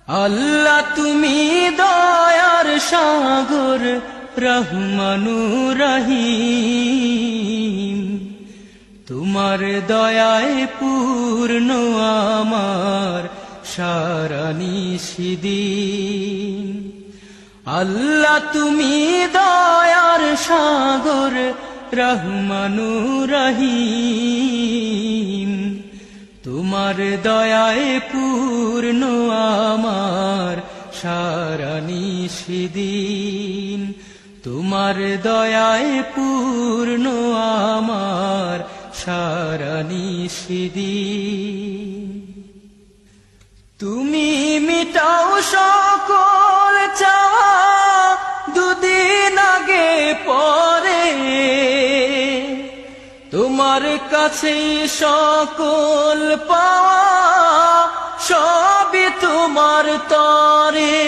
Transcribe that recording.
আল্লাহ তুমি দয়ার সাগর, রহমানুর রহিম। তোমার দয়ায় পূর্ণ আমার সারা নিশিদিন। আল্লাহ তুমি দয়ার সাগর, রহমানুর রহিম। তোমার দয়ায় পূর্ণ আমার সারা নিশিদিন। তোমার দয়ায় পূর্ণ আমার সারা নিশিদিন। তুমি মিটাও সকল চাওয়া, দুদিন আগে পরে তোমার কাছে সকল পাওয়া, সবই তোমার তরে।